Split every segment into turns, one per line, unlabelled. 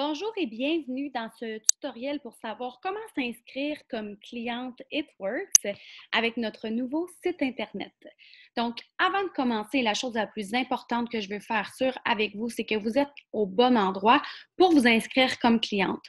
Bonjour et bienvenue dans ce tutoriel pour savoir comment s'inscrire comme cliente HitWorks avec notre nouveau site Internet. Donc, avant de commencer, la chose la plus importante que je veux faire sûr avec vous, c'est que vous êtes au bon endroit pour vous inscrire comme cliente.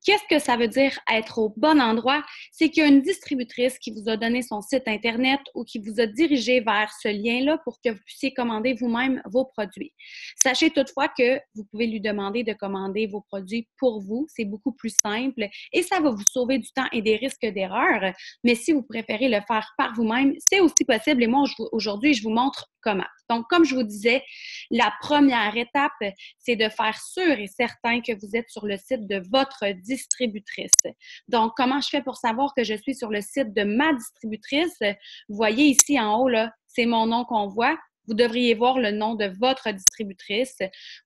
Qu'est-ce que ça veut dire être au bon endroit? C'est qu'il y a une distributrice qui vous a donné son site Internet ou qui vous a dirigé vers ce lien-là pour que vous puissiez commander vous-même vos produits. Sachez toutefois que vous pouvez lui demander de commander vos produits pour vous. C'est beaucoup plus simple et ça va vous sauver du temps et des risques d'erreur. Mais si vous préférez le faire par vous-même, c'est aussi possible. Et moi, aujourd'hui, je vous montre comment. Donc, comme je vous disais, la première étape, c'est de faire sûr et certain que vous êtes sur le site de votre distributrice. Donc, comment je fais pour savoir que je suis sur le site de ma distributrice? Vous voyez ici en haut, là, c'est mon nom qu'on voit. Vous devriez voir le nom de votre distributrice.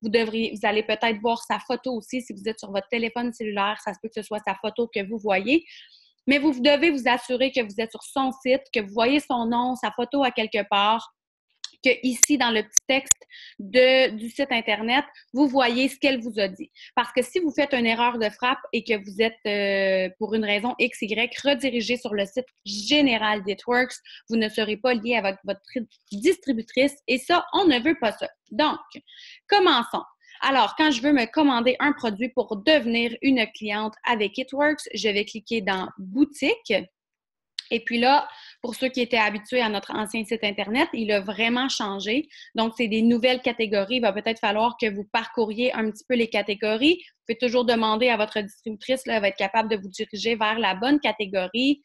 Vous allez peut-être voir sa photo aussi si vous êtes sur votre téléphone cellulaire. Ça se peut que ce soit sa photo que vous voyez. Mais vous devez vous assurer que vous êtes sur son site, que vous voyez son nom, sa photo à quelque part, que ici, dans le petit texte du site Internet, vous voyez ce qu'elle vous a dit. Parce que si vous faites une erreur de frappe et que vous êtes, pour une raison X, Y, redirigé sur le site général d'HitWorks, vous ne serez pas lié avec votre distributrice et ça, on ne veut pas ça. Donc, commençons. Alors, quand je veux me commander un produit pour devenir une cliente avec HitWorks, je vais cliquer dans « Boutique ». Et puis là, pour ceux qui étaient habitués à notre ancien site Internet, il a vraiment changé. Donc, c'est des nouvelles catégories. Il va peut-être falloir que vous parcouriez un petit peu les catégories. Vous pouvez toujours demander à votre distributrice, là, elle va être capable de vous diriger vers la bonne catégorie.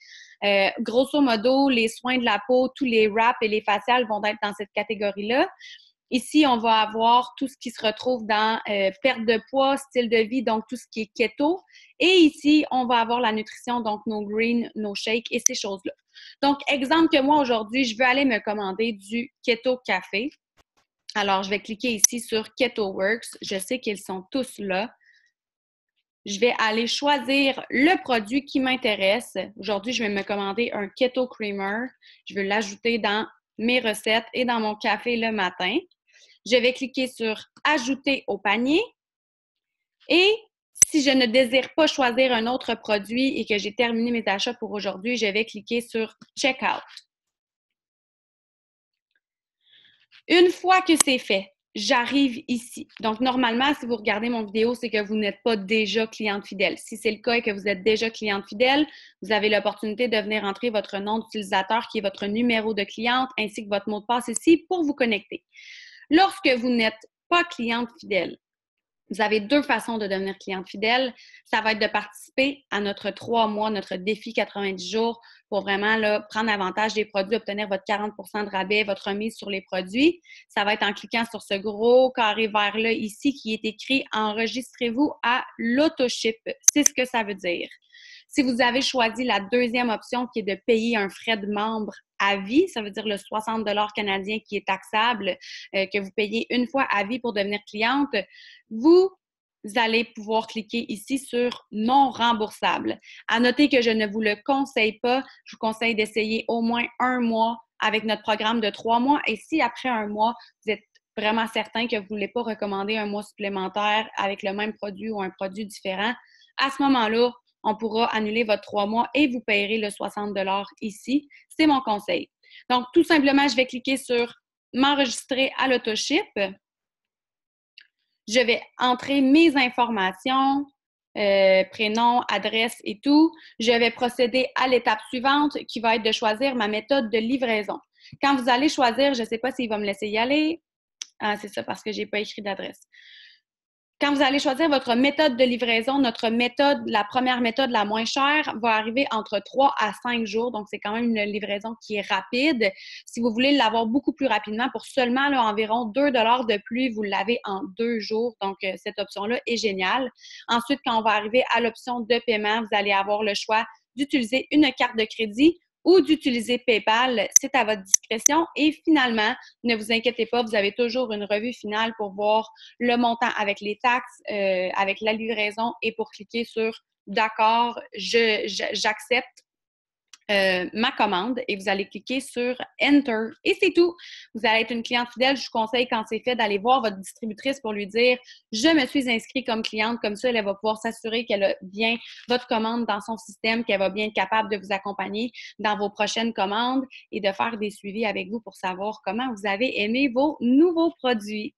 Grosso modo, les soins de la peau, tous les wraps et les faciales vont être dans cette catégorie-là. Ici, on va avoir tout ce qui se retrouve dans perte de poids, style de vie, donc tout ce qui est keto. Et ici, on va avoir la nutrition, donc nos greens, nos shakes et ces choses-là. Donc, exemple que moi, aujourd'hui, je veux aller me commander du Keto Café. Alors, je vais cliquer ici sur Keto Works. Je sais qu'ils sont tous là. Je vais aller choisir le produit qui m'intéresse. Aujourd'hui, je vais me commander un Keto Creamer. Je vais l'ajouter dans mes recettes et dans mon café le matin. Je vais cliquer sur « Ajouter au panier » et si je ne désire pas choisir un autre produit et que j'ai terminé mes achats pour aujourd'hui, je vais cliquer sur « Checkout ». Une fois que c'est fait, j'arrive ici. Donc, normalement, si vous regardez mon vidéo, c'est que vous n'êtes pas déjà cliente fidèle. Si c'est le cas et que vous êtes déjà cliente fidèle, vous avez l'opportunité de venir entrer votre nom d'utilisateur qui est votre numéro de cliente ainsi que votre mot de passe ici pour vous connecter. Lorsque vous n'êtes pas cliente fidèle, vous avez deux façons de devenir cliente fidèle. Ça va être de participer à notre 3 mois, notre défi 90 jours pour vraiment là, prendre avantage des produits, obtenir votre 40 de rabais, votre remise sur les produits. Ça va être en cliquant sur ce gros carré vert-là ici qui est écrit « Enregistrez-vous à l'autoship ». C'est ce que ça veut dire. Si vous avez choisi la deuxième option qui est de payer un frais de membre à vie, ça veut dire le 60 canadien qui est taxable, que vous payez une fois à vie pour devenir cliente, vous allez pouvoir cliquer ici sur « Non remboursable ». À noter que je ne vous le conseille pas. Je vous conseille d'essayer au moins un mois avec notre programme de 3 mois. Et si après un mois, vous êtes vraiment certain que vous ne voulez pas recommander un mois supplémentaire avec le même produit ou un produit différent, à ce moment-là, on pourra annuler votre 3 mois et vous payerez le 60 ici. C'est mon conseil. Donc, tout simplement, je vais cliquer sur « M'enregistrer à l'autoship ». Je vais entrer mes informations, prénom, adresse et tout. Je vais procéder à l'étape suivante qui va être de choisir ma méthode de livraison. Quand vous allez choisir, je ne sais pas s'il va me laisser y aller. Ah, c'est ça parce que je n'ai pas écrit d'adresse. Quand vous allez choisir votre méthode de livraison, notre méthode, la première méthode la moins chère, va arriver entre 3 à 5 jours. Donc, c'est quand même une livraison qui est rapide. Si vous voulez l'avoir beaucoup plus rapidement, pour seulement là, environ 2 de plus, vous l'avez en 2 jours. Donc, cette option-là est géniale. Ensuite, quand on va arriver à l'option de paiement, vous allez avoir le choix d'utiliser une carte de crédit ou d'utiliser PayPal, c'est à votre discrétion. Et finalement, ne vous inquiétez pas, vous avez toujours une revue finale pour voir le montant avec les taxes, avec la livraison et pour cliquer sur « D'accord, j'accepte ». ma commande et vous allez cliquer sur Enter et c'est tout. Vous allez être une cliente fidèle. Je vous conseille quand c'est fait d'aller voir votre distributrice pour lui dire « Je me suis inscrite comme cliente ». Comme ça, elle va pouvoir s'assurer qu'elle a bien votre commande dans son système, qu'elle va bien être capable de vous accompagner dans vos prochaines commandes et de faire des suivis avec vous pour savoir comment vous avez aimé vos nouveaux produits.